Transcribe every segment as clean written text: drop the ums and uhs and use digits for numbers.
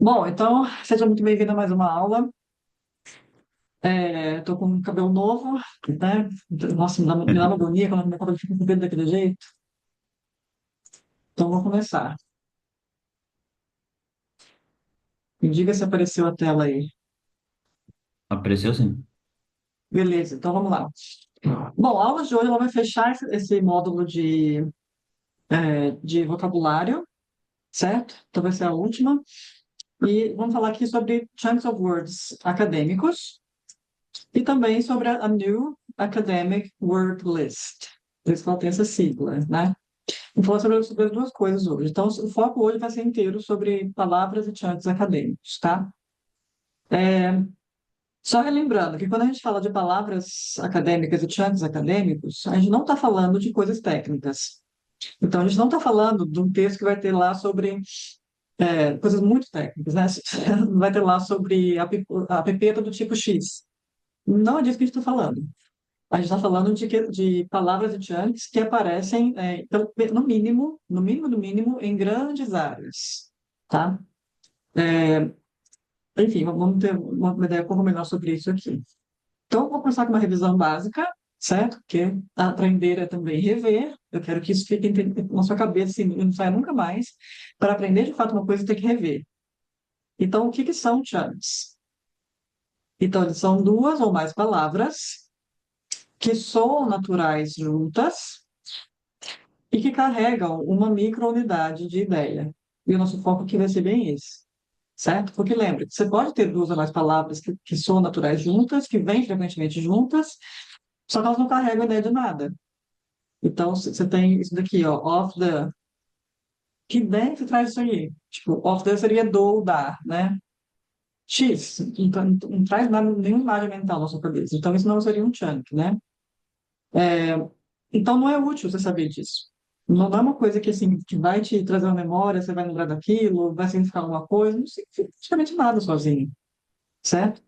Bom, então, seja muito bem-vindo a mais uma aula. Estou com um cabelo novo, né? Nossa, me dá uma agonia quando meu cabelo fica com cabelo daquele jeito. Então, vou começar. Me diga se apareceu a tela aí. Apareceu sim. Beleza, então vamos lá. Bom, a aula de hoje ela vai fechar esse módulo de vocabulário, certo? Então, vai ser a última. E vamos falar aqui sobre chunks of words acadêmicos e também sobre a New Academic Word List. Por isso que ela tem essa sigla, né? Vou falar sobre as duas coisas hoje. Então, o foco hoje vai ser inteiro sobre palavras e chunks acadêmicos, tá? Só relembrando que quando a gente fala de palavras acadêmicas e chunks acadêmicos, a gente não está falando de coisas técnicas. Então, a gente não está falando de um texto que vai ter lá sobre coisas muito técnicas, né? Vai ter lá sobre a pipeta do tipo X. Não é disso que a gente está falando. A gente está falando de palavras e chunks que aparecem, no mínimo, em grandes áreas, tá? Enfim, vamos ter uma ideia um pouco melhor sobre isso aqui. Então, vou começar com uma revisão básica, certo? Porque aprender é também rever. Eu quero que isso fique na sua cabeça, assim, não saia nunca mais. Para aprender, de fato, uma coisa, tem que rever. Então, o que que são chunks? Então, eles são duas ou mais palavras que soam naturais juntas e que carregam uma microunidade de ideia. E o nosso foco aqui vai ser bem esse, certo? Porque lembre, você pode ter duas ou mais palavras que são naturais juntas, que vêm frequentemente juntas, só que elas não carregam a ideia de nada. Então, você tem isso daqui, ó, of the. Que ideia que traz isso aí? Tipo, of the seria do ou da, né? X, não traz nada, nenhuma imagem mental na sua cabeça. Então, isso não seria um chunk, né? Então, não é útil você saber disso. Não é uma coisa que, assim, que vai te trazer uma memória, você vai lembrar daquilo, vai significar alguma coisa, não significa praticamente nada sozinho, certo?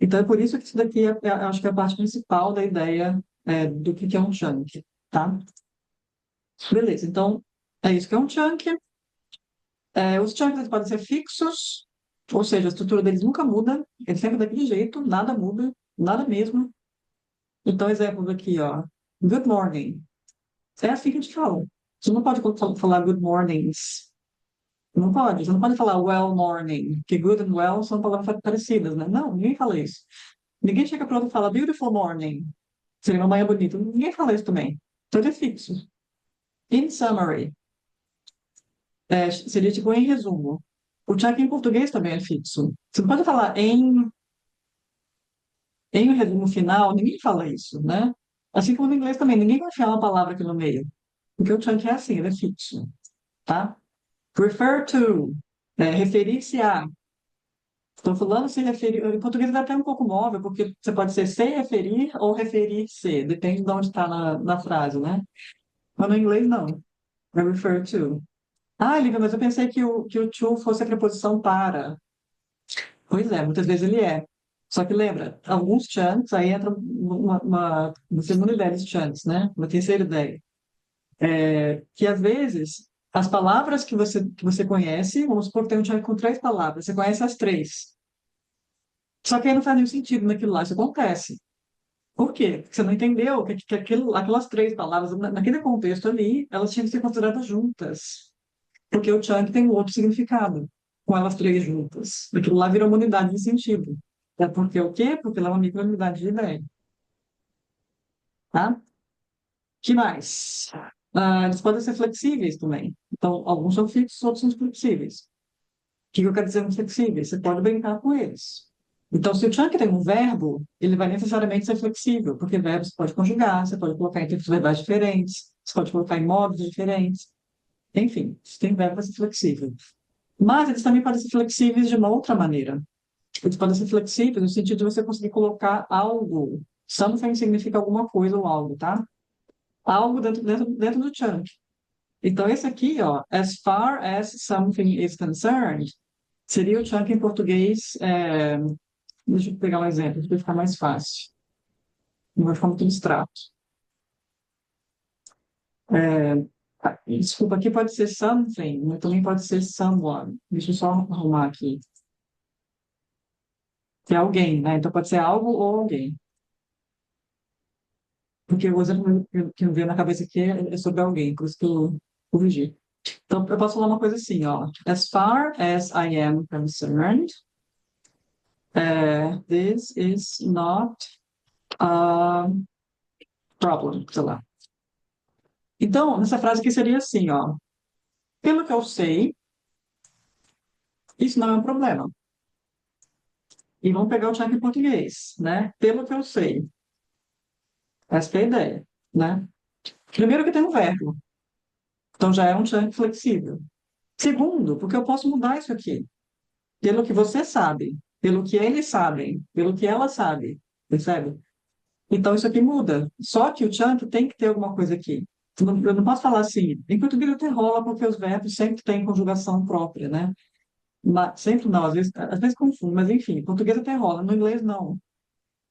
Então, é por isso que isso daqui acho que é a parte principal da ideia do que é um chunk, tá? Beleza, então, é isso que é um chunk. Os chunks eles podem ser fixos, ou seja, a estrutura deles nunca muda, é sempre daquele jeito, nada muda, nada mesmo. Então, exemplo aqui, ó, good morning. É assim que a gente fala. Você não pode falar good mornings. Não pode. Você não pode falar well morning, que good and well são palavras parecidas, né? Não, ninguém fala isso. Ninguém chega para outro e fala beautiful morning. Seria uma manhã bonita. Ninguém fala isso também. Então ele é fixo. In summary, seria tipo em resumo. O check em português também é fixo. Você não pode falar em um resumo final, ninguém fala isso, né? Assim como no inglês também, ninguém vai enfiar uma palavra aqui no meio. Porque o chunk é assim, ele é fixo, tá? Refer to, referir-se a. Estou falando se referir. Em português é até um pouco móvel, porque você pode ser se referir ou referir-se, depende de onde está na frase, né? Mas no inglês, não. É refer to. Ah, Lívia, mas eu pensei que o to fosse a preposição para. Pois é, muitas vezes ele é. Só que lembra, alguns chunks, aí entra uma segunda ideia dos chunks, né? Uma terceira ideia. Que às vezes as palavras que você conhece, vamos supor que tem um chunk com três palavras, você conhece as três. Só que aí não faz nenhum sentido naquilo lá, isso acontece. Por quê? Porque você não entendeu que aquelas três palavras, naquele contexto ali, elas tinham que ser consideradas juntas. Porque o chunk tem um outro significado, com elas três juntas. Aquilo lá vira uma unidade de sentido. É porque o quê? Porque ela é uma microunidade de ideia. Tá? Que mais? Eles podem ser flexíveis também. Então, alguns são fixos, outros são flexíveis. O que eu quero dizer com flexíveis? Você pode brincar com eles. Então, se o chunk tem um verbo, ele vai necessariamente ser flexível, porque verbos você pode conjugar, você pode colocar em tempos verbais diferentes, você pode colocar em modos diferentes. Enfim, se tem verbo, vai ser flexível. Mas eles também podem ser flexíveis de uma outra maneira. Eles podem ser flexíveis no sentido de você conseguir colocar algo. Something significa alguma coisa ou algo, tá? Algo dentro do chunk. Então, esse aqui, ó, as far as something is concerned, seria o chunk em português. Deixa eu pegar um exemplo, para ficar mais fácil. Não vai ficar muito abstrato. Desculpa, aqui pode ser something, mas também pode ser someone. Deixa eu só arrumar aqui. que é alguém, né? Então pode ser algo ou alguém. Porque o exemplo que me veio na cabeça aqui é sobre alguém, por isso que eu corrigi. Então, eu posso falar uma coisa assim, ó. As far as I am concerned, this is not a problem, sei lá. Então, nessa frase aqui seria assim, ó. Pelo que eu sei, isso não é um problema. E vamos pegar o check em português, né? Pelo que eu sei. Essa que é a ideia, né? Primeiro que tem um verbo. Então já é um chunk flexível. Segundo, porque eu posso mudar isso aqui. Pelo que você sabe, pelo que eles sabem, pelo que ela sabe, percebe? Então isso aqui muda. Só que o chunk tem que ter alguma coisa aqui. Eu não posso falar assim. Em português até rola porque os verbos sempre têm conjugação própria, né? Mas, sempre não, às vezes confundo, mas enfim, em português até rola, no inglês não.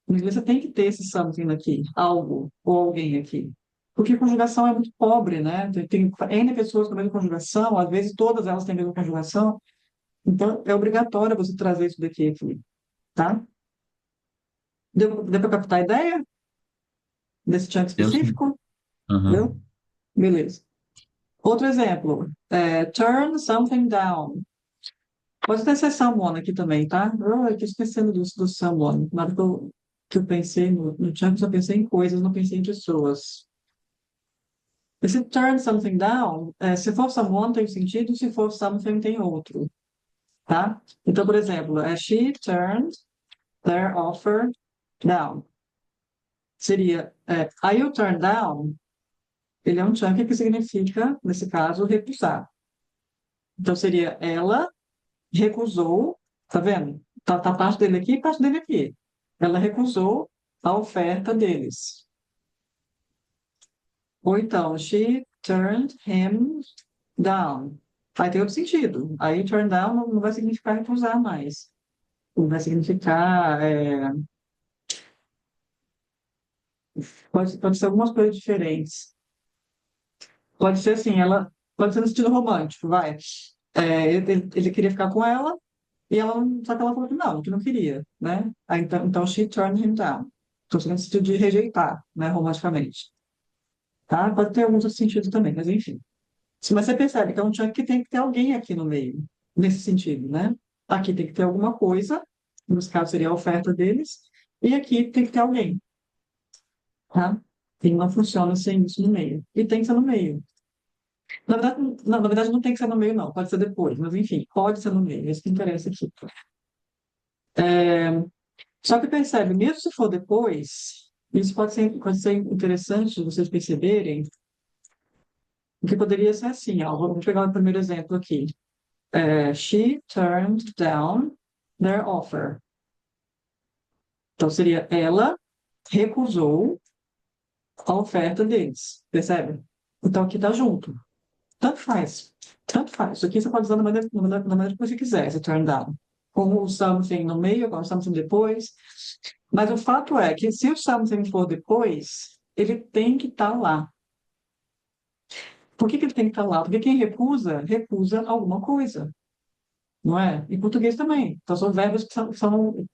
No inglês você tem que ter esse something aqui, algo ou alguém aqui. Porque a conjugação é muito pobre, né? Tem N pessoas com a mesma conjugação, às vezes todas elas têm a mesma conjugação, então é obrigatório você trazer isso daqui aqui, tá? Deu para captar a ideia desse chunk Deu sim. específico? Deu? Aham. Beleza. Outro exemplo, turn something down. Pode até ser someone aqui também, tá? Eu estou esquecendo do someone. Na hora que eu pensei no chunk, eu só pensei em coisas, não pensei em pessoas. Esse turn something down, se for someone tem sentido, se for something tem outro, tá? Então, por exemplo, she turned their offer down. Seria, aí o turn down, ele é um chunk que significa, nesse caso, recusar. Então, seria ela recusou, tá vendo? Tá parte dele aqui e parte dele aqui. Ela recusou a oferta deles. Ou então, she turned him down. Vai ter outro sentido. Aí, turn down não vai significar recusar mais. Não vai significar. Pode ser algumas coisas diferentes. Pode ser assim, ela. Pode ser no sentido romântico, vai. Ele queria ficar com ela, e ela, só que ela falou que não queria, né? Aí, então she turned him down. Então, no sentido de rejeitar, né, romanticamente. Tá? Pode ter alguns outros sentidos também, mas enfim. Mas você percebe que é um chunk que tem que ter alguém aqui no meio, nesse sentido, né? Aqui tem que ter alguma coisa, nos casos seria a oferta deles, e aqui tem que ter alguém, tá? E não funciona sem isso no meio. E tem que ser no meio. Na verdade, não tem que ser no meio, não. Pode ser depois, mas enfim, pode ser no meio. É isso que interessa aqui. Só que percebe, mesmo se for depois, isso pode ser interessante vocês perceberem, que poderia ser assim, ó, vou pegar o primeiro exemplo aqui. She turned down their offer. Então, seria ela recusou a oferta deles, percebe? Então, aqui tá junto. Tanto faz. Tanto faz. Isso aqui você pode usar da maneira que você quiser, esse turn down. Com o something no meio, com o something depois. Mas o fato é que se o something for depois, ele tem que estar lá. Por que ele tem que estar lá? Porque quem recusa, recusa alguma coisa, não é? Em português também. Então, são verbos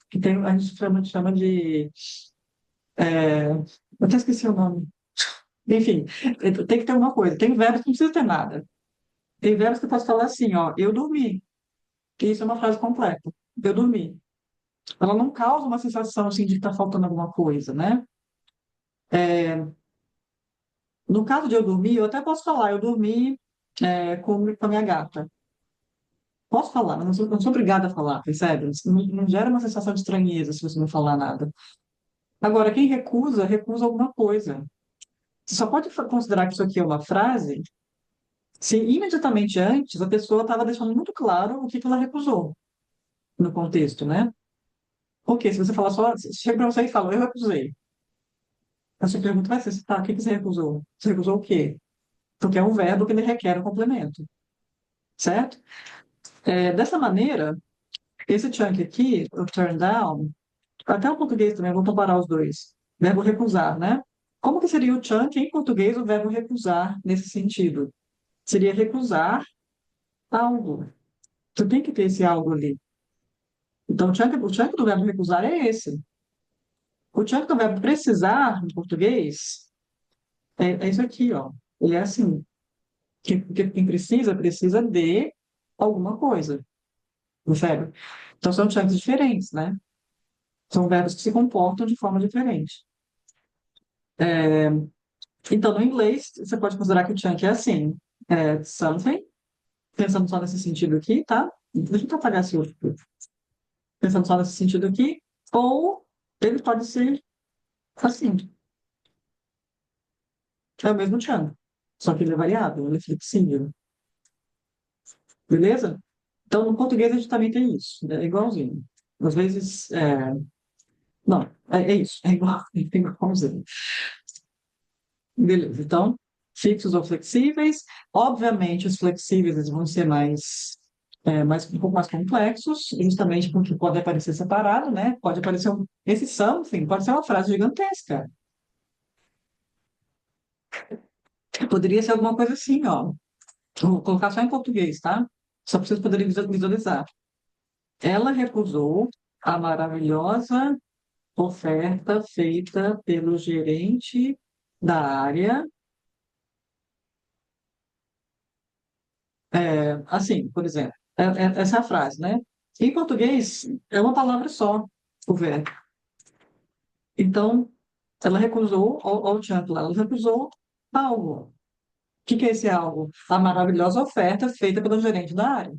que tem, a gente chama de. Eu até esqueci o nome. Enfim, tem que ter alguma coisa. Tem verbos que não precisa ter nada. Tem verbos que eu posso falar assim, ó, eu dormi. Que isso é uma frase completa. Eu dormi. Ela não causa uma sensação assim de que está faltando alguma coisa, né? No caso de eu dormir, eu até posso falar, eu dormi com a minha gata. Posso falar, mas não sou obrigada a falar, percebe? Não gera uma sensação de estranheza se você não falar nada. Agora, quem recusa, recusa alguma coisa. Você só pode considerar que isso aqui é uma frase se imediatamente antes a pessoa estava deixando muito claro o que ela recusou no contexto, né? Porque se você falar só, se chega para você e fala, eu recusei. A sua pergunta vai ser, tá, o que você recusou? Você recusou o quê? Porque é um verbo que ele requer um complemento, certo? Dessa maneira, esse chunk aqui, o turn down, até o português também, vou comparar os dois. Verbo recusar, né? Como que seria o chunk em português o verbo recusar nesse sentido? Seria recusar algo. Tu tem que ter esse algo ali. Então, o chunk do verbo recusar é esse. O chunk do verbo precisar, em português, é isso aqui, ó. Ele é assim. Quem precisa, precisa de alguma coisa, percebe? Então, são chunks diferentes, né? São verbos que se comportam de forma diferente. Então, no inglês, você pode considerar que o chunk é assim, something, pensando só nesse sentido aqui, tá? Deixa eu apagar esse outro, pensando só nesse sentido aqui, ou ele pode ser assim, é o mesmo chunk, só que ele é variável, ele é flexível, beleza? Então, no português, a gente também tem isso, é igualzinho. Às vezes, não, é isso, é igual, é igualzinho. Beleza, então, fixos ou flexíveis. Obviamente, os flexíveis eles vão ser um pouco mais complexos, justamente porque pode aparecer separado, né? Pode aparecer esse something, pode ser uma frase gigantesca. Poderia ser alguma coisa assim, ó. Vou colocar só em português, tá? Só para vocês poderem visualizar. Ela recusou a maravilhosa oferta feita pelo gerente da área. Assim, por exemplo, essa é a frase, né? Em português, é uma palavra só, o verbo. Então, ela recusou, ou o Chandler, ela recusou algo. O que é esse algo? A maravilhosa oferta feita pelo gerente da área.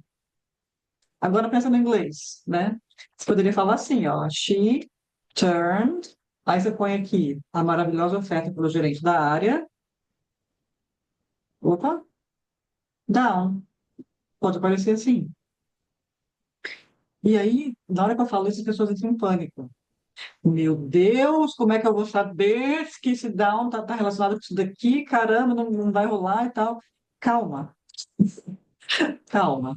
Agora pensa no inglês, né? Você poderia falar assim, ó, she turned, aí você põe aqui a maravilhosa oferta pelo gerente da área, opa, down. Pode aparecer assim. E aí, na hora que eu falo isso, as pessoas entram em pânico. Meu Deus, como é que eu vou saber que esse down tá relacionado com isso daqui? Caramba, não vai rolar e tal. Calma, calma.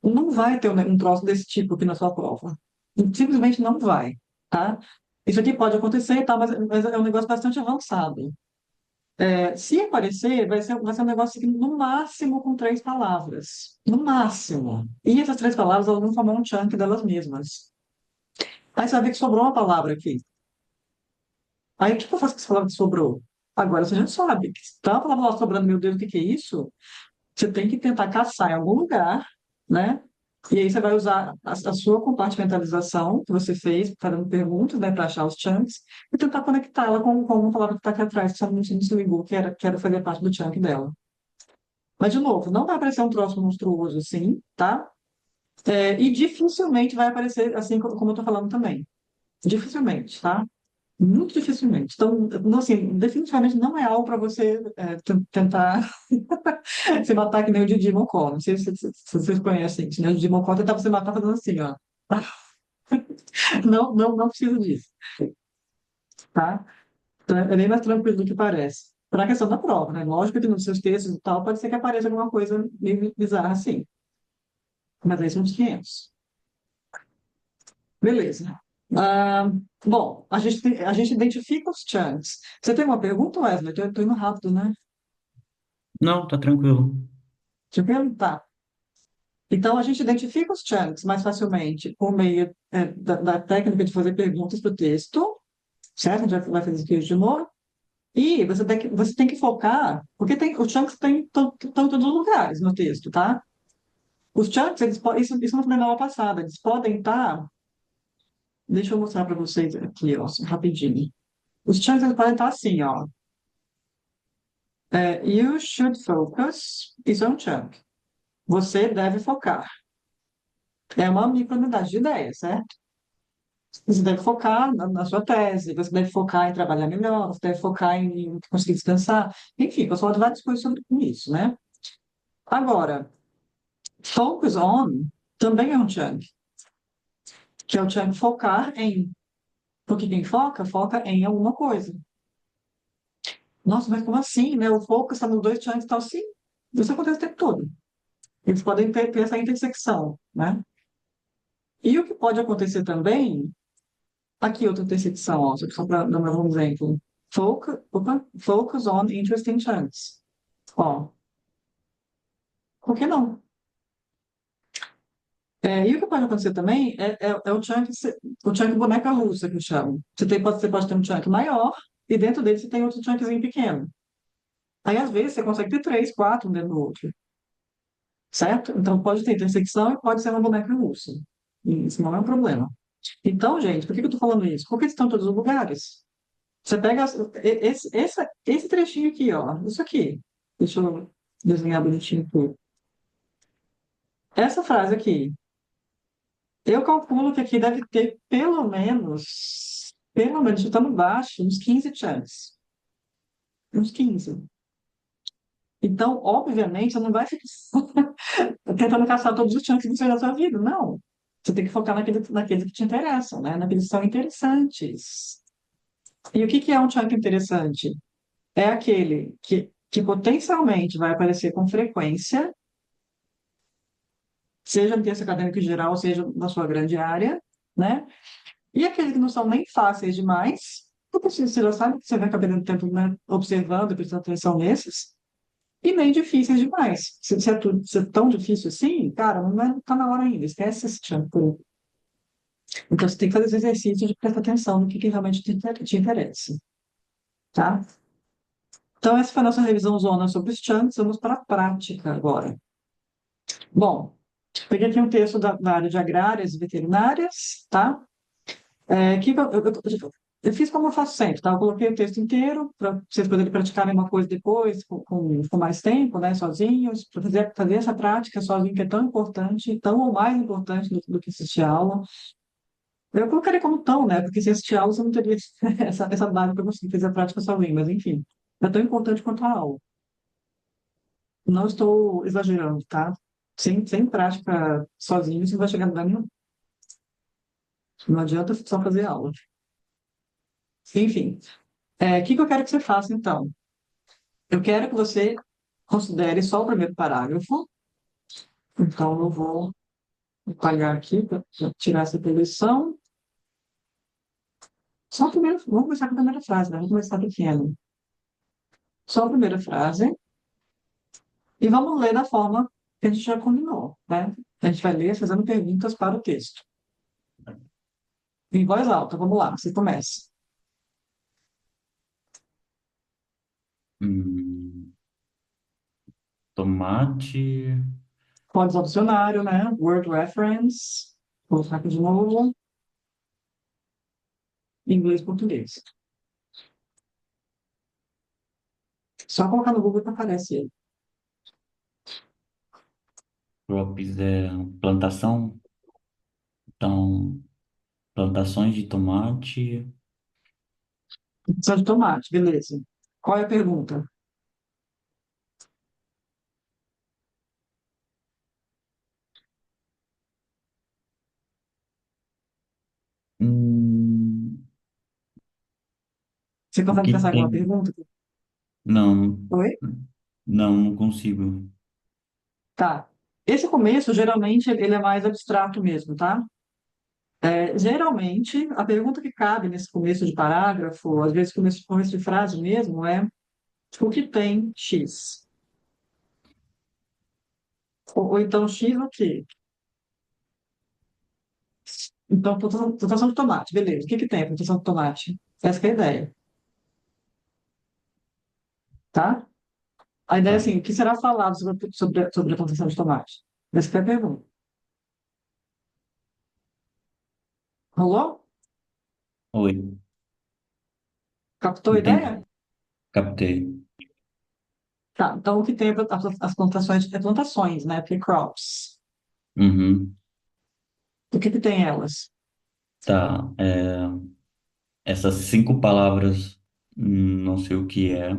Não vai ter um troço desse tipo aqui na sua prova. Simplesmente não vai, tá? Isso aqui pode acontecer e tal, mas é um negócio bastante avançado. Se aparecer, vai ser um negócio aqui, no máximo com 3 palavras. No máximo. E essas 3 palavras, elas vão formar um chunk delas mesmas. Aí você vai ver que sobrou uma palavra aqui. Aí, o que eu faço com essa palavra que sobrou? Agora você já sabe. Que se tá a palavra lá sobrando, meu Deus, o que que é isso? Você tem que tentar caçar em algum lugar, né? E aí você vai usar a sua compartimentalização que você fez, fazendo perguntas, né, para achar os chunks, e tentar conectá-la com uma palavra que está aqui atrás, que você não se ligou, que era fazer parte do chunk dela. Mas, de novo, não vai aparecer um troço monstruoso assim, tá? E dificilmente vai aparecer assim como eu estou falando também. Dificilmente, tá? Muito dificilmente. Então, assim, definitivamente não é algo para você tentar se matar que nem o Didi Mocó. Não sei se vocês conhecem isso, né? O Didi Mocó tentava se matar fazendo assim, ó. Não, não, não precisa disso, tá? Então, é bem mais tranquilo do que parece. Para a questão da prova, né? Lógico que nos seus textos e tal, pode ser que apareça alguma coisa meio bizarra assim. Mas aí são os 500. Beleza. Ah, bom, a gente identifica os chunks. Você tem uma pergunta, Wesley? Eu tô indo rápido, né? Não, tá tranquilo. Deixa eu perguntar. Então, a gente identifica os chunks mais facilmente por meio da técnica de fazer perguntas para o texto, certo? A gente vai fazer isso de novo. E você tem que focar, porque os chunks estão em todos os lugares no texto, tá? Os chunks, isso não foi na aula passada, eles podem estar. Deixa eu mostrar para vocês aqui, ó, rapidinho. Os chunks eles podem estar assim, ó. You should focus, isso é um chunk. Você deve focar. É uma microunidade de ideia, certo? Você deve focar na sua tese, você deve focar em trabalhar melhor, você deve focar em conseguir descansar. Enfim, eu falo de várias coisas sobre isso, né? Agora, focus on também é um chunk, que é o chunk focar em. Porque quem foca, foca em alguma coisa. Nossa, mas como assim, né? O focus está nos 2 chunks e tal, sim. Isso acontece o tempo todo. Eles podem ter essa intersecção, né? E o que pode acontecer também, aqui outra intersecção, ó, só para dar um exemplo. Focus on interesting chunks. Ó, por que não? E o que pode acontecer também é o chunk boneca russa, que chamam. Você pode ter um chunk maior e dentro dele você tem outro chunkzinho pequeno. Aí, às vezes, você consegue ter três, quatro um dentro do outro, certo? Então, pode ter intersecção e pode ser uma boneca russa. E isso não é um problema. Então, gente, por que que eu estou falando isso? Porque eles estão em todos os lugares. Você pega esse trechinho aqui, ó, isso aqui. Deixa eu desenhar bonitinho aqui. Essa frase aqui. Eu calculo que aqui deve ter pelo menos, chutando baixo, uns 15 chunks. Uns 15. Então, obviamente, você não vai ficar tentando caçar todos os chunks que você da sua vida. Não. Você tem que focar naqueles que te interessam, né? Naqueles que são interessantes. E o que que é um chunk interessante? É aquele que potencialmente vai aparecer com frequência, seja no texto acadêmico em geral, seja na sua grande área, né? E aqueles que não são nem fáceis demais, porque você já sabe que você vai acabar tendo tempo, né, observando e prestando atenção nesses, e nem difíceis demais. Se é tão difícil assim, cara, não está na hora ainda, esquece esse tempo. Então você tem que fazer esse exercício de prestar atenção no que realmente te interessa, tá? Então essa foi a nossa revisão zona sobre os chunks, vamos para a prática agora. Bom, peguei aqui um texto da área de agrárias e veterinárias, tá? Eu fiz como eu faço sempre, tá? Eu coloquei o texto inteiro para vocês poderem praticarem uma coisa depois, com mais tempo, né, sozinhos, para fazer essa prática sozinho, que é tão importante, tão ou mais importante do que assistir a aula. Eu colocaria como tão, né? Porque se assistir a aula, você não teria essa base para conseguir fazer a prática sozinho, mas enfim, é tão importante quanto a aula. Não estou exagerando, tá? Sem prática sozinho, você não vai chegar a lugar nenhum. Não adianta só fazer aula. Enfim, o que que eu quero que você faça, então? Eu quero que você considere só o primeiro parágrafo. Então, eu vou apagar aqui para tirar essa poluição. Só o primeiro, vamos começar com a primeira frase, né? Vamos começar pequeno. Só a primeira frase. E vamos ler da forma que a gente já combinou, né? A gente vai ler fazendo perguntas para o texto. Em voz alta, vamos lá, você começa. Hum, tomate, Pode usar o dicionário, né? Word reference. Vou usar aqui de novo. Inglês e português. Só colocar no Google que aparece ele. crops é plantação. Então, plantações de tomate. Precisa de tomate, beleza. Qual é a pergunta? Hum, Você o consegue que pensar em alguma tem? pergunta? Não, Oi? não consigo. Tá. Esse começo, geralmente, ele é mais abstrato mesmo, tá? Geralmente, a pergunta que cabe nesse começo de parágrafo, às vezes começo de frase mesmo, é o que tem X? Ou então X o quê? Então, plantação de tomate, beleza. O que que tem a plantação de tomate? Essa que é a ideia, tá? A ideia é Tá. assim, o que será falado sobre a plantação de tomate? Essa que é a pergunta. Rolou? Oi, Captou a entendi. ideia? Captei. Tá, então o que tem as plantações, plantações, né? Porque crops. Uhum. O que que tem elas? Tá. Essas 5 palavras, não sei o que é.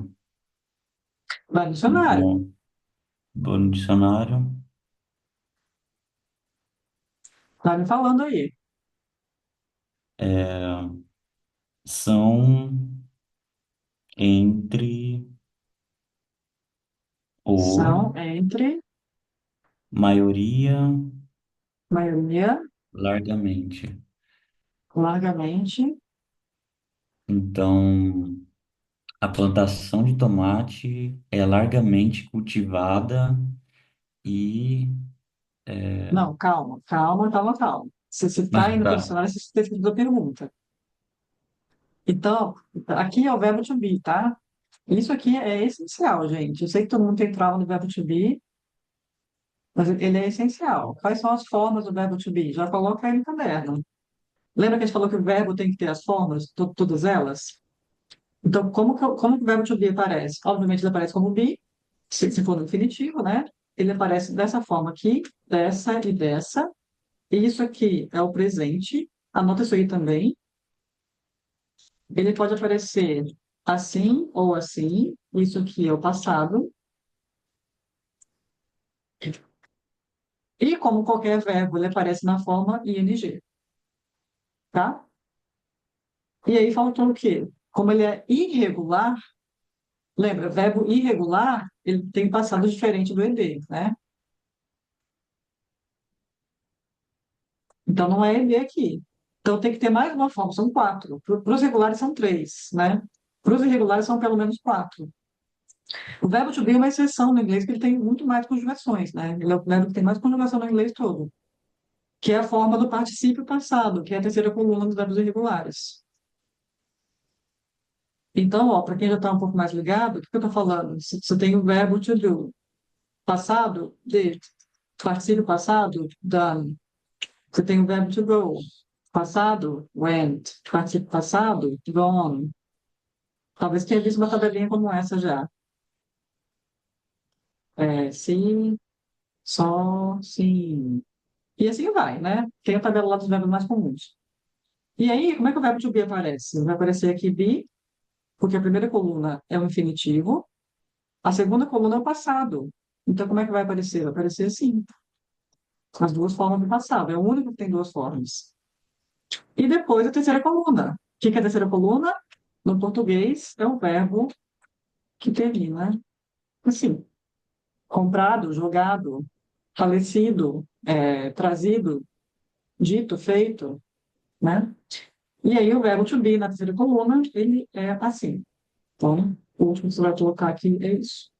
Vai no dicionário. Vou no dicionário. Vai me falando aí. É, são entre o São entre maioria, maioria, largamente. largamente, Então, a plantação de tomate é largamente cultivada e Não, calma, calma, calma, calma. Você está indo para o Tá. dicionário, você tem escrito a pergunta. Então, aqui é o verbo to be, tá? Isso aqui é essencial, gente. Eu sei que todo mundo tem trauma no verbo to be, mas ele é essencial. Quais são as formas do verbo to be? Já coloca aí no caderno. Lembra que a gente falou que o verbo tem que ter as formas, todas elas? Então, como que o verbo to be aparece? Obviamente, ele aparece como be, se for no infinitivo, né? Ele aparece dessa forma aqui, dessa e dessa. E isso aqui é o presente. Anota isso aí também. Ele pode aparecer assim ou assim. Isso aqui é o passado. E como qualquer verbo, ele aparece na forma ing, tá? E aí faltou o quê? Como ele é irregular, lembra, verbo irregular, ele tem passado diferente do ed, né? Então não é ed aqui. Então tem que ter mais uma forma, são quatro. Para os regulares são três, né? Para os irregulares são pelo menos quatro. O verbo to be é uma exceção no inglês, porque ele tem muito mais conjugações, né? Ele é o verbo que tem mais conjugação no inglês todo, que é a forma do particípio passado, que é a terceira coluna dos verbos irregulares. Então, ó, para quem já está um pouco mais ligado, o que eu estou falando? Você tem o verbo to do, passado, did, particípio passado, done. Você tem o verbo to go, passado, went, particípio passado, gone. Talvez tenha visto uma tabelinha como essa já. É, sim, só, sim. E assim vai, né? Tem a tabela lá dos verbos mais comuns. E aí, como é que o verbo to be aparece? Vai aparecer aqui be, porque a primeira coluna é o infinitivo, a segunda coluna é o passado. Então, como é que vai aparecer? Vai aparecer assim, com as duas formas do passado. É o único que tem duas formas. E depois a terceira coluna. O que que é a terceira coluna? No português, é o verbo que termina assim: comprado, jogado, falecido, trazido, dito, feito, né? E aí o verbo to be na terceira coluna, ele é assim. Então, o último que você vai colocar aqui é isso.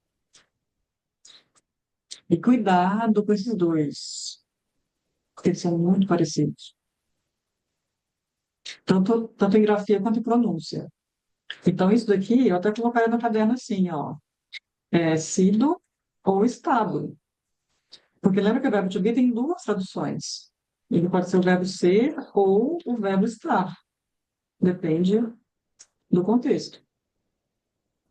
E cuidado com esses dois, porque eles são muito parecidos, tanto em grafia quanto em pronúncia. Então, isso daqui, eu até colocaria no caderno assim, ó, sido ou estado. Porque lembra que o verbo to be tem duas traduções. Ele pode ser o verbo ser ou o verbo estar. Depende do contexto.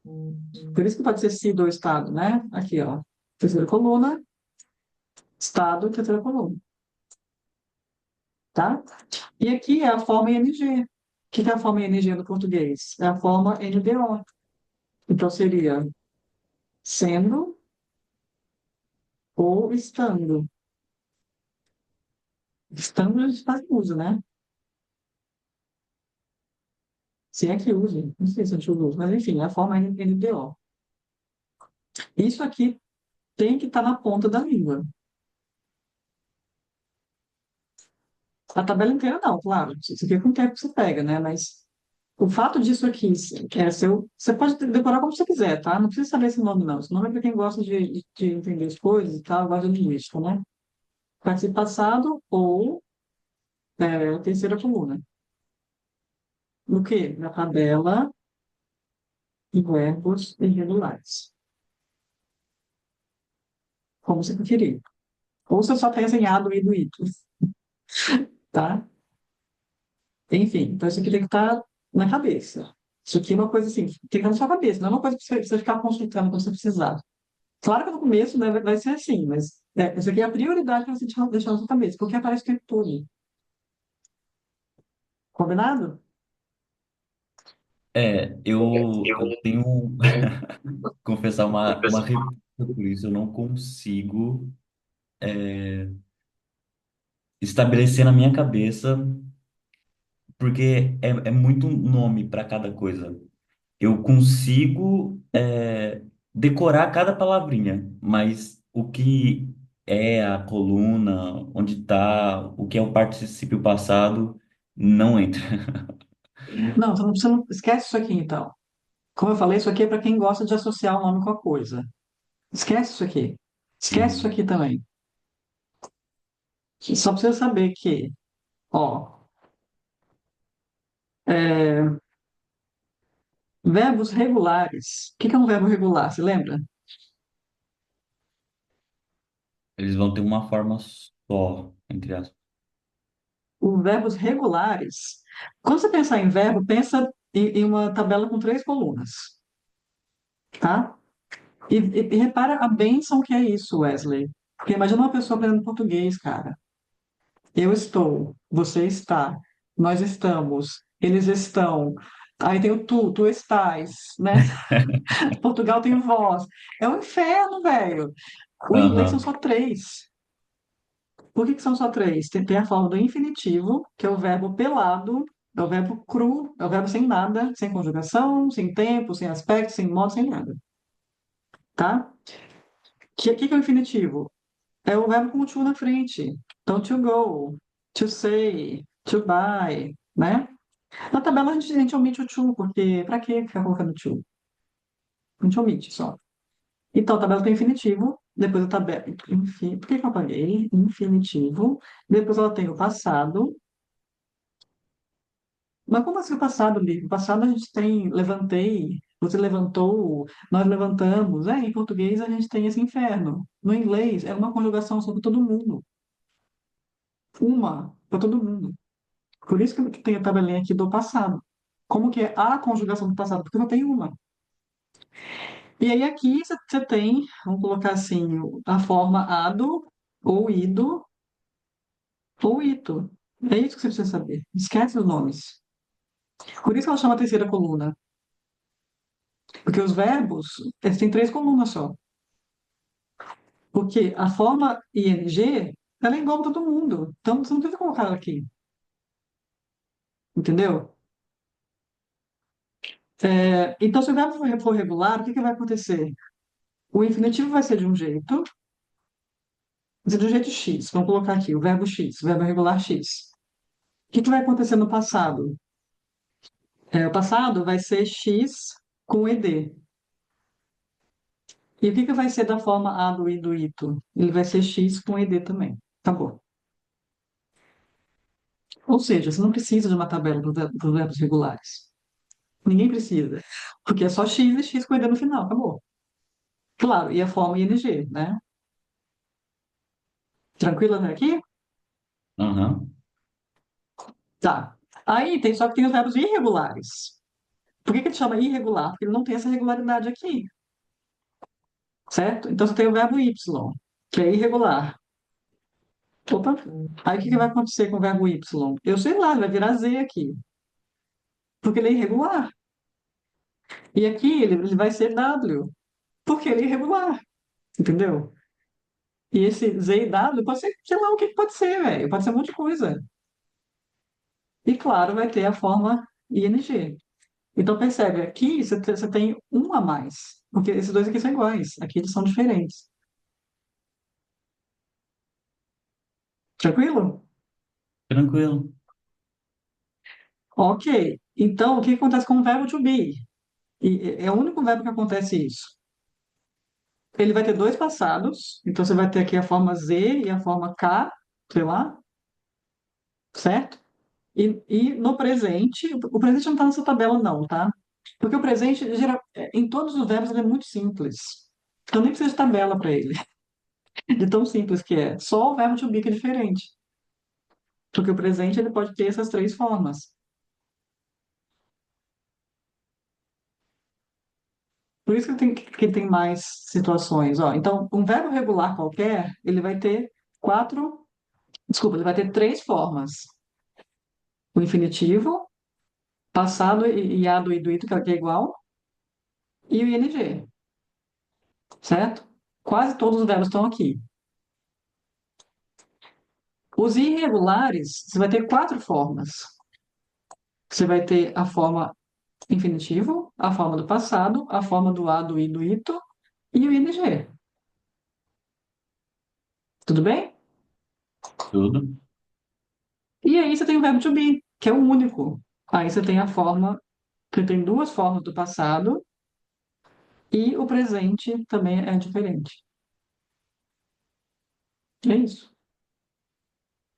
Por isso que pode ser sido ou estado, né? Aqui, ó. Terceira coluna, estado, terceira coluna. Tá? E aqui é a forma ing. O que é a forma ing no português? É a forma NDO. Então seria sendo ou estando. Estando a gente faz uso, né? Se é que usa, não sei se a gente usa, mas enfim, é a forma NDO. Isso aqui tem que estar na ponta da língua. A tabela inteira não, claro. Isso aqui é com o tempo que você pega, né? Mas o fato disso aqui, você pode decorar como você quiser, tá? Não precisa saber esse nome, não. Esse nome é para quem gosta de entender as coisas e tal, gosta de linguística, né? Participe passado ou terceira coluna. No quê? Na tabela de verbos irregulares. Como você preferir. Ou você só tem desenhado e do ito, tá? Enfim, então isso aqui tem que estar na cabeça. Isso aqui é uma coisa assim, tem que estar na sua cabeça, não é uma coisa que você ficar consultando quando você precisar. Claro que no começo, né, vai ser assim, mas isso aqui é a prioridade para você deixar na sua cabeça, porque aparece o tempo todo. Combinado? Eu tenho, confessar, uma repulsa por isso. Eu não consigo estabelecer na minha cabeça, porque é muito nome para cada coisa. Eu consigo decorar cada palavrinha, mas o que é a coluna, onde está, o que é o particípio passado, não entra. Não, você não esquece isso aqui, então. Como eu falei, isso aqui é para quem gosta de associar o nome com a coisa. Esquece isso aqui. Esquece isso Uhum. aqui também. Só precisa saber que, ó, é, verbos regulares. O que que é um verbo regular? Você lembra? Eles vão ter uma forma só, entre aspas. Os verbos regulares. Quando você pensar em verbo, pensa em uma tabela com três colunas, tá? E repara a bênção que é isso, Wesley. Porque imagina uma pessoa aprendendo português, cara. Eu estou, você está, nós estamos, eles estão. Aí tem o tu estás, né? Portugal tem voz. É um inferno, velho. O inglês são Aham. só três. Por que que são só três? Tem a forma do infinitivo, que é o verbo pelado, é o verbo cru, é o verbo sem nada, sem conjugação, sem tempo, sem aspecto, sem modo, sem nada, tá? Que é o infinitivo? É o verbo com o to na frente. Então, to go, to say, to buy, né? Na tabela a gente omite o to, porque pra que ficar colocando to? A gente omite só. Então, a tabela tem infinitivo, depois a tabela. Enfim, por que que eu apaguei? Infinitivo. Depois ela tem o passado. Mas como assim o passado, Lico? O passado a gente tem levantei, você levantou, nós levantamos. É, em português a gente tem esse inferno. No inglês é uma conjugação sobre todo mundo. Uma para todo mundo. Por isso que tem a tabelinha aqui do passado. Como que é a conjugação do passado? Porque só tem uma. E aí aqui você tem, vamos colocar assim, a forma ado, ou ido, ou ito. É isso que você precisa saber. Esquece os nomes. Por isso que ela chama a terceira coluna. Porque os verbos, eles têm três colunas só. Porque a forma ing, ela é igual para todo mundo. Então, você não precisa colocar ela aqui. Entendeu? Então, se o verbo for regular, o que que vai acontecer? O infinitivo vai ser de um jeito, vai ser de um jeito X. Vamos colocar aqui o verbo X, o verbo regular X. O que que vai acontecer no passado? O passado vai ser X com ed. E o que que vai ser da forma a do i do ito? Ele vai ser X com ed também. Acabou. Ou seja, você não precisa de uma tabela dos verbos regulares. Ninguém precisa. Porque é só X e X com ed no final. Acabou. Claro, e a forma ing, né? Tranquilo até aqui? Aham. Tá. Aí tem só que tem os verbos irregulares. Por que que ele chama irregular? Porque ele não tem essa regularidade aqui, certo? Então você tem o verbo y, que é irregular. Opa. Aí o que que vai acontecer com o verbo y? Eu sei lá, ele vai virar z aqui, porque ele é irregular. E aqui ele vai ser w, porque ele é irregular, entendeu? E esse z e w pode ser, sei lá o que que pode ser, velho. Pode ser um monte de coisa. E claro, vai ter a forma ing. Então percebe, aqui você tem um a mais, porque esses dois aqui são iguais, aqui eles são diferentes. Tranquilo? Tranquilo. Ok. Então, o que acontece com o verbo to be? E é o único verbo que acontece isso. Ele vai ter dois passados, então você vai ter aqui a forma Z e a forma K, sei lá, certo? E no presente, o presente não está nessa tabela não, tá? Porque o presente, em todos os verbos, ele é muito simples. Então nem precisa de tabela para ele, de tão simples que é. Só o verbo to be que é diferente. Porque o presente, ele pode ter essas três formas. Por isso que tem mais situações, ó. Então, um verbo regular qualquer, ele vai ter quatro, desculpa, ele vai ter três formas. O infinitivo, passado e a do ido, que é igual, e o ing, certo? Quase todos os verbos estão aqui. Os irregulares, você vai ter quatro formas. Você vai ter a forma infinitivo, a forma do passado, a forma do a, do i, do ito e o ing. Tudo bem? Tudo. E aí você tem o verbo to be, que é o único. Aí você tem a forma, que tem duas formas do passado e o presente também é diferente. É isso.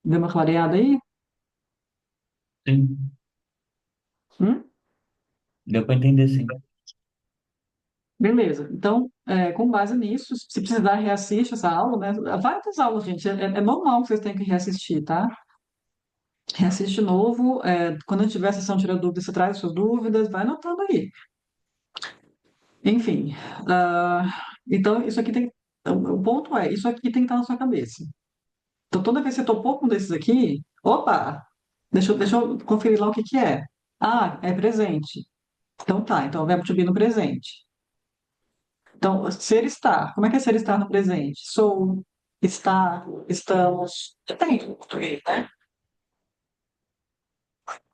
Deu uma clareada aí? Sim, Hum? deu para entender, sim. Beleza. Então, com base nisso, se precisar, reassiste essa aula, né? Vai das aulas, gente. É normal que vocês tenham que reassistir, tá? Reassiste de novo. Quando tiver a sessão Tira Dúvidas, você traz as suas dúvidas, vai anotando aí. Enfim, ah, então isso aqui tem. O ponto é, isso aqui tem que estar na sua cabeça. Então, toda vez que você topou com um desses aqui, opa, deixa eu conferir lá o que que é. Ah, é presente. Então tá, então o verbo to be no presente. Então, ser estar. Como é que é ser estar no presente? Sou, está, estamos. Depende do português, né?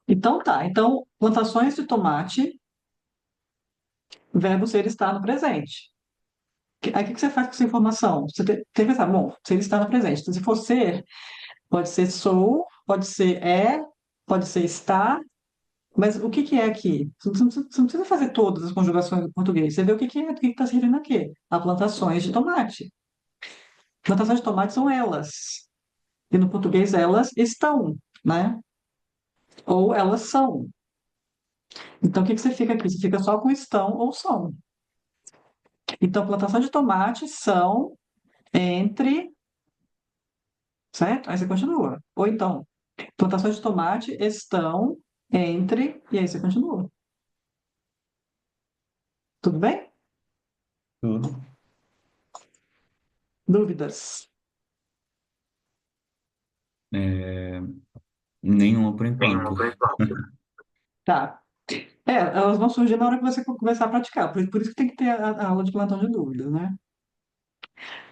Então tá. Então, plantações de tomate, verbo ser estar no presente. Aí o que que você faz com essa informação? Você tem que pensar, bom, ser estar no presente. Então, se for ser, pode ser sou, pode ser é, pode ser está. Mas o que que é aqui? Você não precisa fazer todas as conjugações do português. Você vê o que que é, o que está se referindo a quê? A plantações de tomate. Plantações de tomate são elas. E no português elas estão, né? Ou elas são. Então o que que você fica aqui? Você fica só com estão ou são. Então, plantação de tomate são entre, certo? Aí você continua. Ou então, plantações de tomate estão entre, e aí você continua. Tudo bem? Tudo. Dúvidas? É, nenhuma por enquanto. Tá. Elas vão surgir na hora que você começar a praticar. Por isso que tem que ter a aula de plantão de dúvidas, né?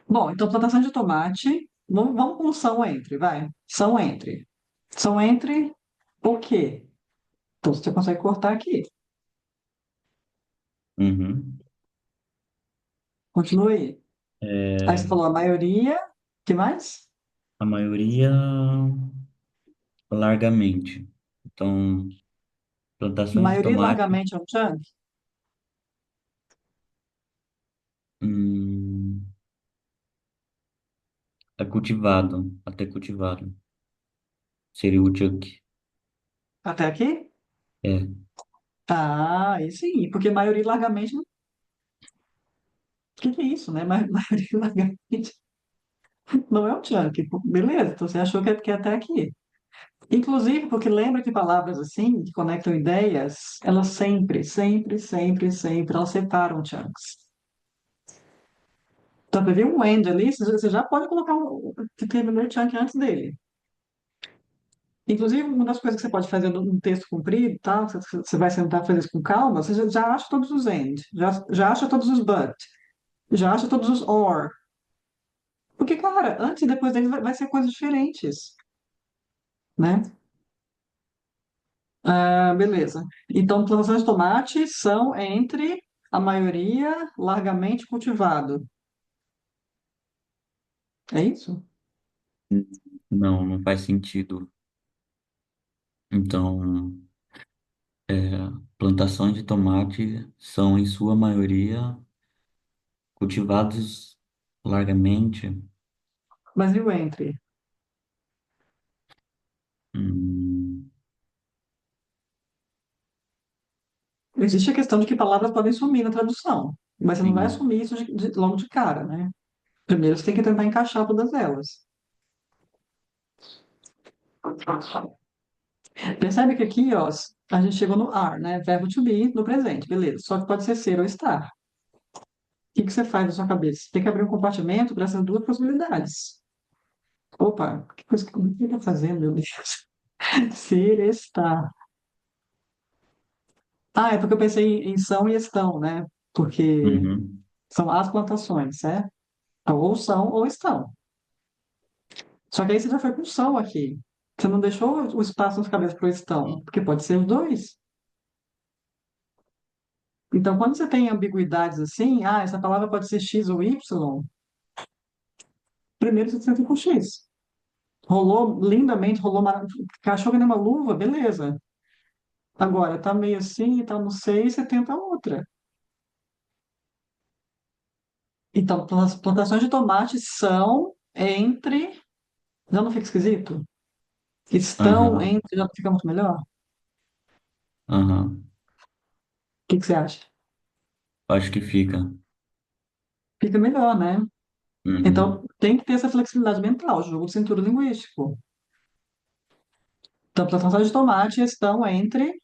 Bom, então plantação de tomate. Vamos com são entre, vai. São entre. São entre o quê? Então você consegue cortar aqui. Uhum. Continua aí. Aí É, você falou a maioria. Que mais? a maioria largamente. Então, plantações de Maioria tomate, largamente é um chunk. hum, é cultivado, até cultivado. Seria o chuck. Até aqui? É, Ah, aí sim. Porque maioria largamente. O que que é isso, né? Maioria largamente não é um chunk. Beleza, então você achou que é até aqui. Inclusive, porque lembra que palavras assim, que conectam ideias, elas sempre, sempre, sempre, sempre, elas separam chunks. Então, para ver um end ali, você já pode colocar que terminou o chunk antes dele. Inclusive, uma das coisas que você pode fazer num texto comprido, e tal, você vai sentar e fazer isso com calma, você já acha todos os end, já acha todos os but, já acha todos os or. Porque, cara, antes e depois deles vai ser coisas diferentes, né? Ah, beleza. Então, plantações de tomate são entre a maioria largamente cultivado. É isso? não, não faz sentido. Então, plantações de tomate são, em sua maioria, cultivados largamente. Mas e o entre? Hum, Existe a questão de que palavras podem sumir na tradução, mas você não vai sim. assumir isso logo de cara, né? Primeiro você tem que tentar encaixar todas elas. Percebe que aqui, ó, a gente chegou no are, né? Verbo to be no presente, beleza. Só que pode ser ou estar. O que que você faz na sua cabeça? Você tem que abrir um compartimento para essas duas possibilidades. Opa, que coisa que eu estou fazendo, meu Deus? Ser, estar. Ah, é porque eu pensei em são e estão, né? Porque Uhum. são as plantações, certo? Então, ou são ou estão. Só que aí você já foi com são aqui. Você não deixou o espaço nas cabeças para o estão, porque pode ser os dois. Então, quando você tem ambiguidades assim, essa palavra pode ser X ou Y, primeiro você tenta com X. Rolou lindamente, encaixou que nem uma luva, beleza. Agora, tá meio assim, tá no sei, você tenta outra. Então, plantações de tomate são entre. Já não fica esquisito? Estão Aham, entre, já fica muito melhor? O aham. que que você acha? Acho que fica. Fica melhor, né? Uhum. Então, tem que ter essa flexibilidade mental, jogo de cintura linguístico. Então, plantação de tomate estão entre,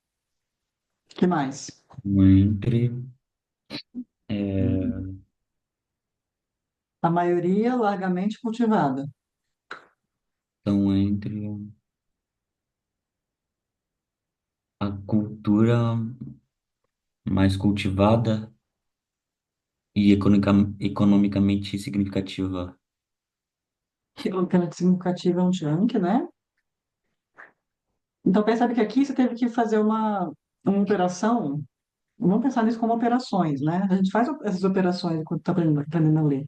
que mais? Entre. É, A maioria largamente cultivada. estão entre a cultura mais cultivada e economicamente significativa. Que logicamente significativa é um junk, né? Então, percebe que aqui você teve que fazer uma operação. Vamos pensar nisso como operações, né? A gente faz essas operações enquanto está aprendendo a ler.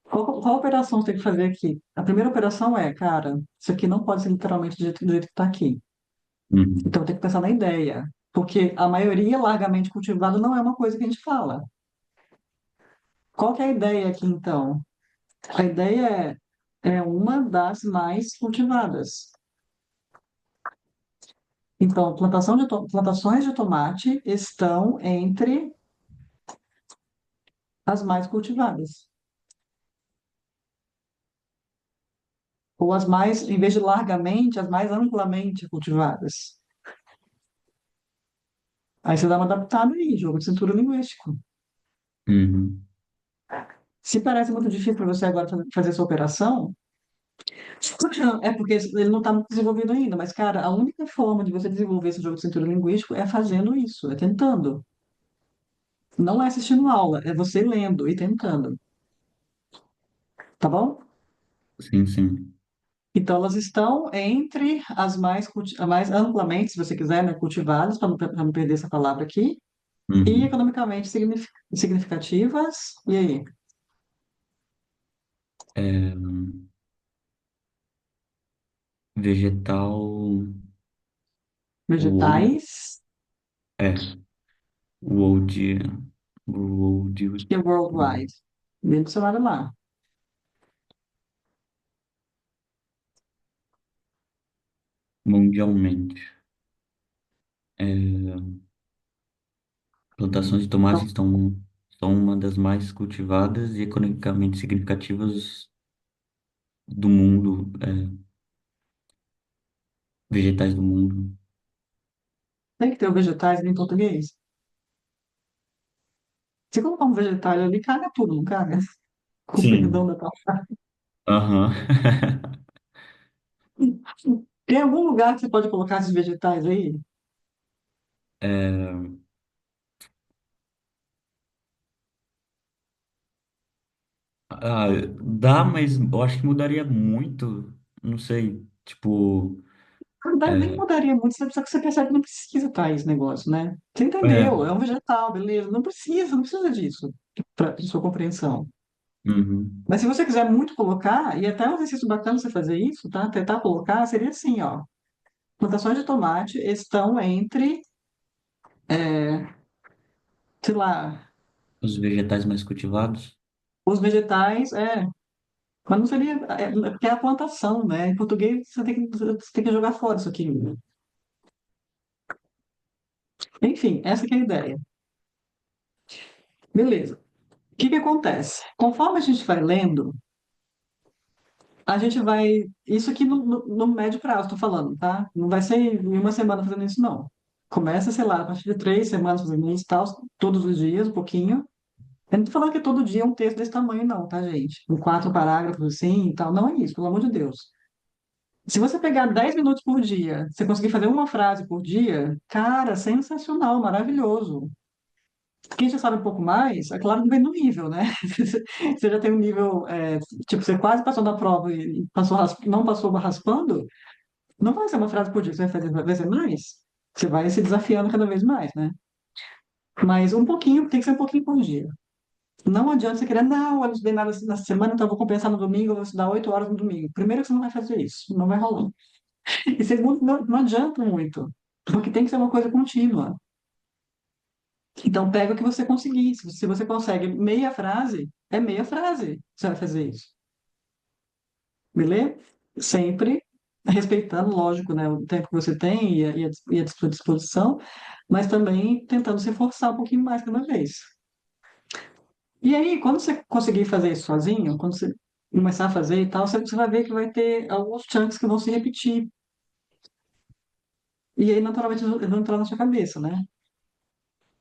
Qual operação você tem que fazer aqui? A primeira operação é, cara, isso aqui não pode ser literalmente do jeito que está aqui. Uhum. Então, tem que pensar na ideia. Porque a maioria largamente cultivada não é uma coisa que a gente fala. Qual que é a ideia aqui, então? A ideia é uma das mais cultivadas. Então, plantações de tomate estão entre as mais cultivadas. Ou as mais, em vez de largamente, as mais amplamente cultivadas. Aí você dá uma adaptada aí, jogo de cintura linguístico. Uhum. Se parece muito difícil para você agora fazer essa operação, é porque ele não está muito desenvolvido ainda. Mas, cara, a única forma de você desenvolver esse jogo de cintura linguístico é fazendo isso, é tentando. Não é assistindo aula, é você lendo e tentando. Tá bom? Sim, sim. Então, elas estão entre as mais amplamente, se você quiser, né, cultivadas, para não perder essa palavra aqui, e Uhum. economicamente significativas. E aí? É, vegetal. World, Vegetais, é, world, world, que é worldwide. Dentro do seu lado lá. mundialmente. É, plantações de tomates Então, são uma das mais cultivadas e economicamente significativas do mundo, vegetais do mundo. tem que ter o vegetais em português. Se colocar um vegetal ali, caga tudo, não caga? Com perdão Sim. da palavra. Aham. Tem algum lugar que você pode colocar esses vegetais aí? É, dá, mas eu acho que mudaria muito. Não sei, tipo, Na verdade, nem é, mudaria muito, só que você percebe que não precisa estar esse negócio, né? Você entendeu? é, É um vegetal, beleza. Não precisa disso para sua compreensão. uhum, Mas se você quiser muito colocar, e até um exercício bacana você fazer isso, tá? Tentar colocar, seria assim, ó. Plantações de tomate estão entre, sei lá, os vegetais mais cultivados. os vegetais, mas não seria, porque é a plantação, né? Em português você tem que jogar fora isso aqui. Enfim, essa que é a ideia. Beleza. O que que acontece? Conforme a gente vai lendo, a gente vai. Isso aqui no médio prazo, estou falando, tá? Não vai ser em uma semana fazendo isso, não. Começa, sei lá, a partir de 3 semanas fazendo isso e tal, todos os dias, um pouquinho. Eu não tô falando que todo dia é um texto desse tamanho, não, tá, gente? Com 4 parágrafos assim e tal. Não é isso, pelo amor de Deus. Se você pegar 10 minutos por dia, você conseguir fazer uma frase por dia, cara, sensacional, maravilhoso. Quem já sabe um pouco mais, é claro que vem no nível, né? Você já tem um nível, tipo, você quase passou da prova e passou, não passou raspando, não vai ser uma frase por dia que você vai fazer, vai ser mais. Você vai se desafiando cada vez mais, né? Mas um pouquinho, tem que ser um pouquinho por dia. Não adianta você querer, não, eu não estudei nada na semana, então eu vou compensar no domingo, eu vou estudar 8 horas no domingo. Primeiro que você não vai fazer isso, não vai rolar. E segundo, não adianta muito, porque tem que ser uma coisa contínua. Então, pega o que você conseguir. Se você consegue meia frase, é meia frase que você vai fazer isso. Beleza? Sempre. respeitando, lógico, né, o tempo que você tem e a sua disposição, mas também tentando se forçar um pouquinho mais cada vez. E aí, quando você conseguir fazer isso sozinho, quando você começar a fazer e tal, você vai ver que vai ter alguns chunks que vão se repetir. E aí, naturalmente, eles vão entrar na sua cabeça, né?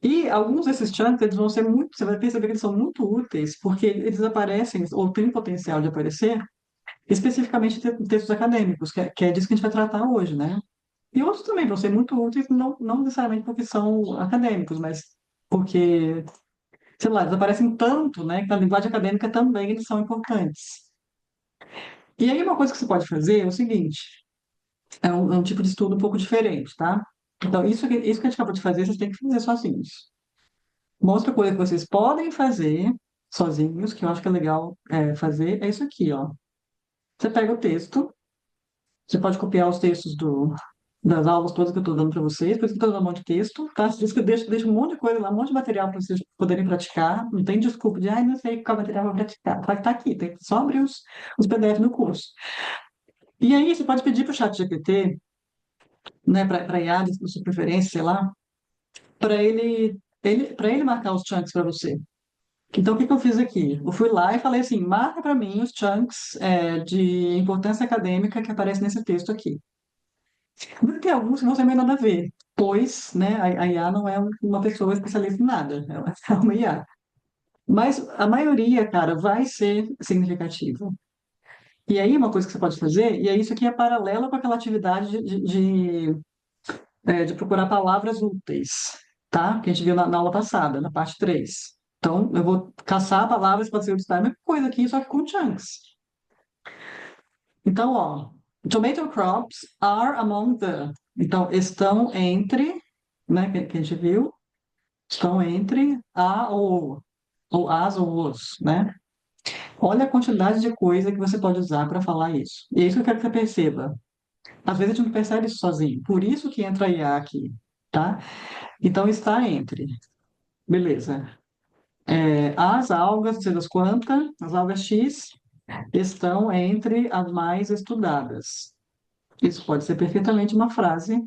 E alguns desses chunks, eles vão ser muito, você vai perceber que eles são muito úteis, porque eles aparecem, ou têm potencial de aparecer, especificamente em textos acadêmicos, que é disso que a gente vai tratar hoje, né? E outros também vão ser muito úteis, não necessariamente porque são acadêmicos, mas porque, sei lá, eles aparecem tanto, né, que na linguagem acadêmica também eles são importantes. E aí uma coisa que você pode fazer é o seguinte, é um tipo de estudo um pouco diferente, tá? Então, isso que a gente acabou de fazer, vocês têm que fazer sozinhos. Uma outra coisa que vocês podem fazer sozinhos, que eu acho que é legal fazer, é isso aqui, ó. Você pega o texto, você pode copiar os textos das aulas todas que eu estou dando para vocês, por isso que eu estou dando um monte de texto, tá? Diz que eu deixo um monte de coisa lá, um monte de material para vocês poderem praticar. Não tem desculpa de, não sei qual material para praticar. Vai estar aqui, tem só abrir os PDF no curso. E aí você pode pedir para o chat GPT, né, para IA, de sua preferência, sei lá, para ele marcar os chunks para você. Então, o que que eu fiz aqui? Eu fui lá e falei assim, marca para mim os chunks de importância acadêmica que aparecem nesse texto aqui. Vai ter alguns que não tem mais nada a ver, pois, né, a IA não é uma pessoa especialista em nada, ela é uma IA. Mas a maioria, cara, vai ser significativa. E aí, uma coisa que você pode fazer, e aí isso aqui é paralelo com aquela atividade de procurar palavras úteis, tá? Que a gente viu na aula passada, na parte 3. Então, eu vou caçar palavras que podem ser úteis, a mesma coisa aqui, só que com chunks. Então, ó, tomato crops are among the. Então, estão entre, né, que a gente viu, estão entre a ou as ou os, né? Olha a quantidade de coisa que você pode usar para falar isso. E é isso que eu quero que você perceba. Às vezes a gente não percebe isso sozinho. Por isso que entra a IA aqui, tá? Então, está entre. Beleza. As algas, não sei das quantas, as algas X, estão entre as mais estudadas. Isso pode ser perfeitamente uma frase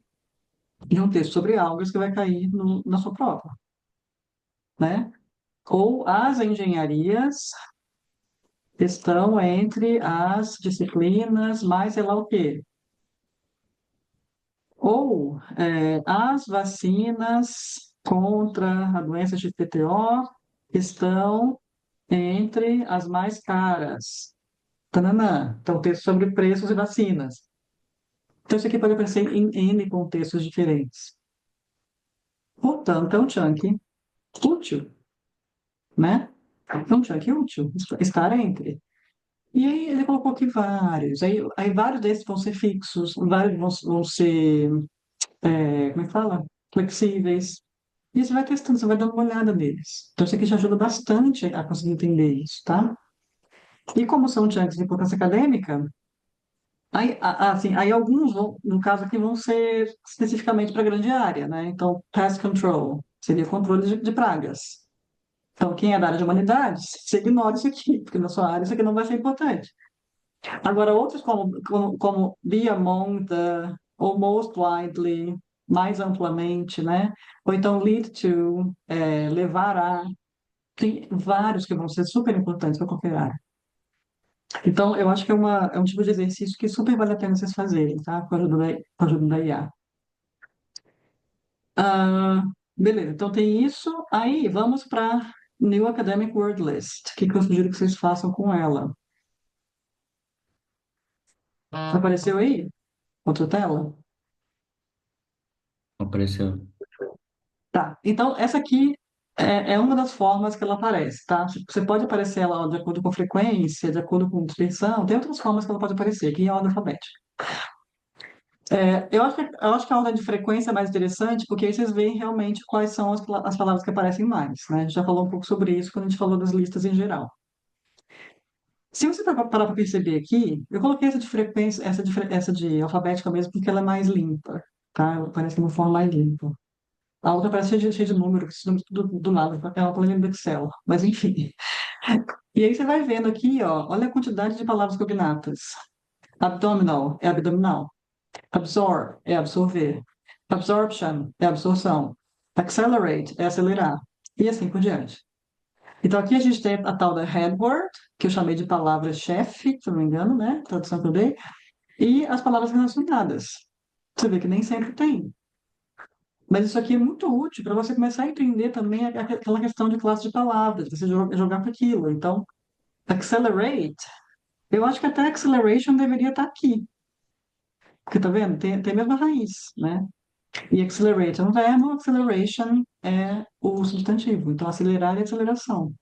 de um texto sobre algas que vai cair na sua prova, né? Ou as engenharias estão entre as disciplinas mais sei lá o quê. Ou as vacinas contra a doença de PTO estão entre as mais caras. Tananã. Então, texto sobre preços e vacinas. Então, isso aqui pode aparecer em N contextos diferentes. Portanto, é um chunk útil, né? É um chunk útil, estar entre. E aí ele colocou aqui vários. Aí vários desses vão ser fixos, vários vão ser, como é que fala? Flexíveis. E você vai testando, você vai dando uma olhada neles. Então, isso aqui já ajuda bastante a conseguir entender isso, tá? E como são chunks de importância acadêmica, aí alguns, no caso aqui, vão ser especificamente para a grande área, né? Então, pest control seria controle de pragas. Então, quem é da área de humanidades, você ignora isso aqui, porque na sua área isso aqui não vai ser importante. Agora, outros como be among the, ou most widely, mais amplamente, né? Ou então lead to, levar a. Tem vários que vão ser super importantes para qualquer área. Então, eu acho que é um tipo de exercício que super vale a pena vocês fazerem, tá? Com a ajuda da IA. Ah, beleza, então tem isso. Aí, vamos para New Academic Word List. O que que eu sugiro que vocês façam com ela? Apareceu aí? Outra tela? Apareceu. Tá. Então, essa aqui é uma das formas que ela aparece, tá? Tipo, você pode aparecer ela de acordo com frequência, de acordo com dispersão, tem outras formas que ela pode aparecer, aqui em ordem alfabética. Eu acho que a ordem de frequência é mais interessante, porque aí vocês veem realmente quais são as palavras que aparecem mais, né? A gente já falou um pouco sobre isso quando a gente falou das listas em geral. Se você parar para perceber aqui, eu coloquei essa de frequência, essa de alfabética mesmo, porque ela é mais limpa, tá? Ela parece de uma forma mais limpa. A outra parece cheia de números, esse número do nada, é uma planilha do Excel, mas enfim. E aí você vai vendo aqui, ó, olha a quantidade de palavras cognatas. Abdominal é abdominal. Absorb é absorver. Absorption é absorção. Accelerate é acelerar. E assim por diante. Então, aqui a gente tem a tal da headword, que eu chamei de palavra-chefe, se não me engano, né? Tradução que eu dei, e as palavras relacionadas. Você vê que nem sempre tem. Mas isso aqui é muito útil para você começar a entender também aquela questão de classe de palavras, você jogar para aquilo. Então, accelerate, eu acho que até acceleration deveria estar aqui. Porque tá vendo? Tem a mesma raiz, né? E accelerate é um verbo, acceleration é o substantivo. Então, acelerar é aceleração.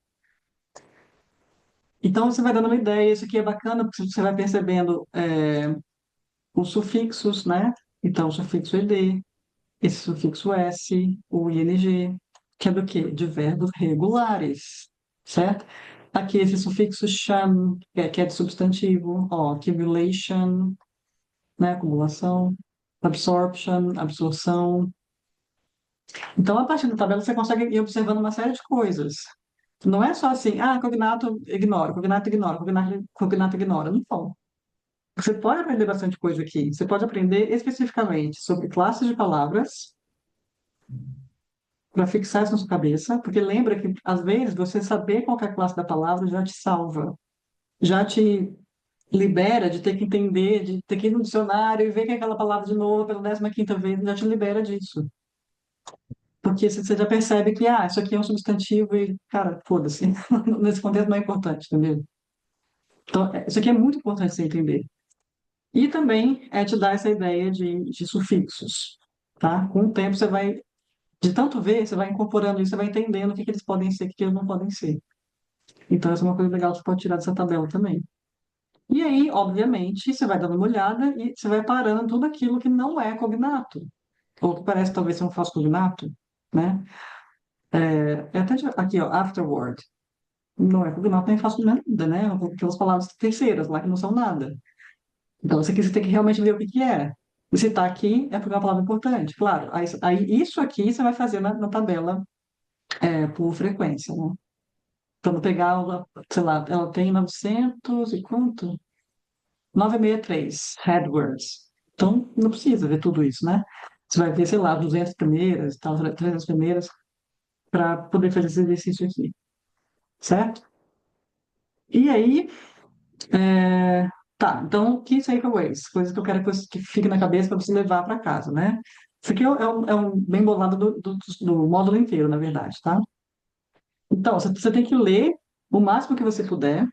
Então, você vai dando uma ideia, isso aqui é bacana, porque você vai percebendo os sufixos, né? Então, o sufixo ed, esse sufixo s, o ing, que é do quê? De verbos regulares, certo? Aqui, esse sufixo shan, que é de substantivo, ó, accumulation, né? Acumulação, absorption, absorção. Então, a partir da tabela, você consegue ir observando uma série de coisas. Não é só assim, cognato ignora, cognato ignora, cognato ignora. Não. Você pode aprender bastante coisa aqui. Você pode aprender especificamente sobre classes de palavras, para fixar isso na sua cabeça, porque lembra que, às vezes, você saber qual que é a classe da palavra já te salva, já te libera de ter que entender, de ter que ir no dicionário e ver que é aquela palavra de novo pela 15ª vez, já te libera disso. Porque você já percebe que, isso aqui é um substantivo e, cara, foda-se. Nesse contexto não é importante, entendeu? Então, isso aqui é muito importante você entender. E também te dar essa ideia de sufixos, tá? Com o tempo você vai, de tanto ver, você vai incorporando isso, você vai entendendo o que que eles podem ser, o que que eles não podem ser. Então, essa é uma coisa legal que você pode tirar dessa tabela também. E aí, obviamente, você vai dando uma olhada e você vai parando tudo aquilo que não é cognato, ou que parece talvez ser um falso cognato, né? Aqui, ó, afterward. Não é cognato nem falso cognato nada, né? Aquelas palavras terceiras lá que não são nada. Então, isso aqui você tem que realmente ver o que que é. E se está aqui, é porque é uma palavra importante. Claro, aí isso aqui você vai fazer na tabela por frequência, né? Então, vou pegar, sei lá, ela tem 900 e quanto? 963 headwords. Então, não precisa ver tudo isso, né? Você vai ver, sei lá, 200 primeiras, tal, 300 primeiras, para poder fazer esse exercício aqui, certo? E aí, tá, então, key takeaways, coisas que eu quero que fique na cabeça para você levar para casa, né? Isso aqui é um bem bolado do módulo inteiro, na verdade, tá? Então, você tem que ler o máximo que você puder.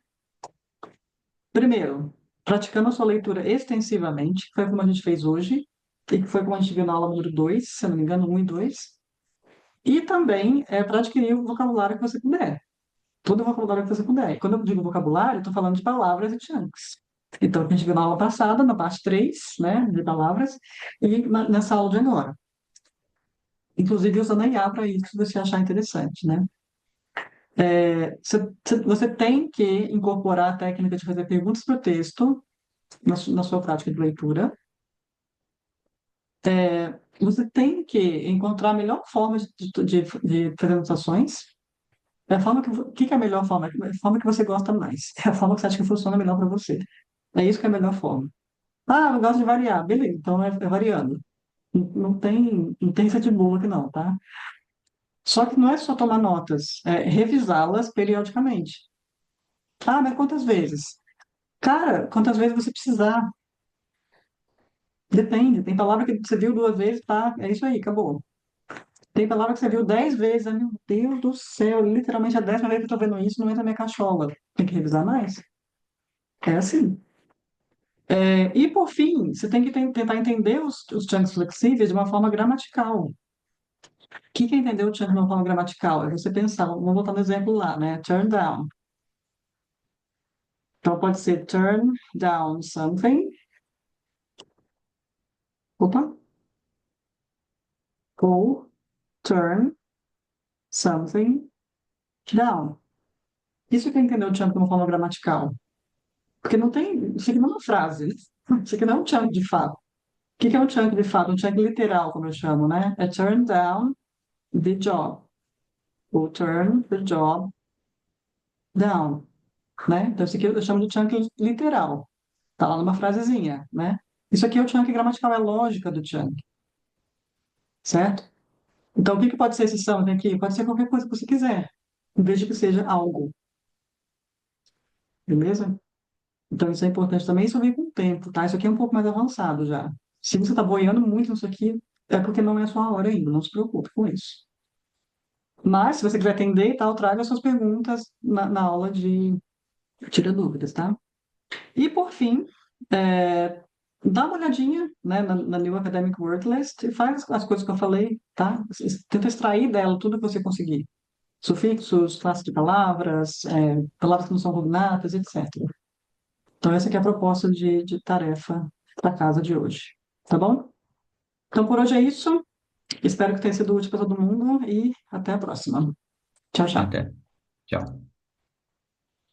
Primeiro, praticando a sua leitura extensivamente, que foi como a gente fez hoje, e que foi como a gente viu na aula número 2, se eu não me engano, um e 2. E também para adquirir o vocabulário que você puder. Todo o vocabulário que você puder. E quando eu digo vocabulário, eu estou falando de palavras e chunks. Então, a gente viu na aula passada, na parte 3, né, de palavras, e nessa aula de agora. Inclusive usando a IA para isso, se você achar interessante, né? Você tem que incorporar a técnica de fazer perguntas para o texto na sua prática de leitura. Você tem que encontrar a melhor forma de fazer anotações. É a forma que é a melhor forma? É a forma que você gosta mais. É a forma que você acha que funciona melhor para você. É isso que é a melhor forma. Eu gosto de variar. Beleza, então é variando. Não tem receita de bolo aqui não, tá? Só que não é só tomar notas, é revisá-las periodicamente. Mas quantas vezes? Cara, quantas vezes você precisar. Depende. Tem palavra que você viu 2 vezes, tá? É isso aí, acabou. Tem palavra que você viu 10 vezes. Meu Deus do céu, literalmente a 10ª vez que eu tô vendo isso, não entra na minha cachola. Tem que revisar mais. É assim. E por fim, você tem que tentar entender os chunks flexíveis de uma forma gramatical. O que é entender o chunk de uma forma gramatical? É você pensar, vamos voltar no exemplo lá, né? Turn down. Então pode ser turn down something. Opa. Ou turn something down. Isso que é entender o chunk de uma forma gramatical. Porque não tem. Isso aqui não é uma frase. Isso aqui não é um chunk de fato. O que é um chunk de fato? Um chunk literal, como eu chamo, né? É turn down the job. Ou turn the job down. Né? Então, isso aqui eu chamo de chunk literal. Tá lá numa frasezinha, né? Isso aqui é o chunk gramatical, é a lógica do chunk, certo? Então, o que que pode ser esse something aqui? Pode ser qualquer coisa que você quiser, em vez de que seja algo, beleza? Então, isso é importante também. Isso vem com o tempo, tá? Isso aqui é um pouco mais avançado já. Se você está boiando muito nisso aqui, é porque não é a sua hora ainda, não se preocupe com isso. Mas, se você quiser atender e tal, traga suas perguntas na aula de tira dúvidas, tá? E, por fim, é, dá uma olhadinha, né, na New Academic Word List e faz as coisas que eu falei, tá? Tenta extrair dela tudo que você conseguir. Sufixos, classes de palavras, palavras que não são cognatas, etc. Então, essa aqui é a proposta de tarefa da casa de hoje. Tá bom? Então, por hoje é isso. Espero que tenha sido útil para todo mundo e até a próxima. Tchau, tchau. Até. Tchau.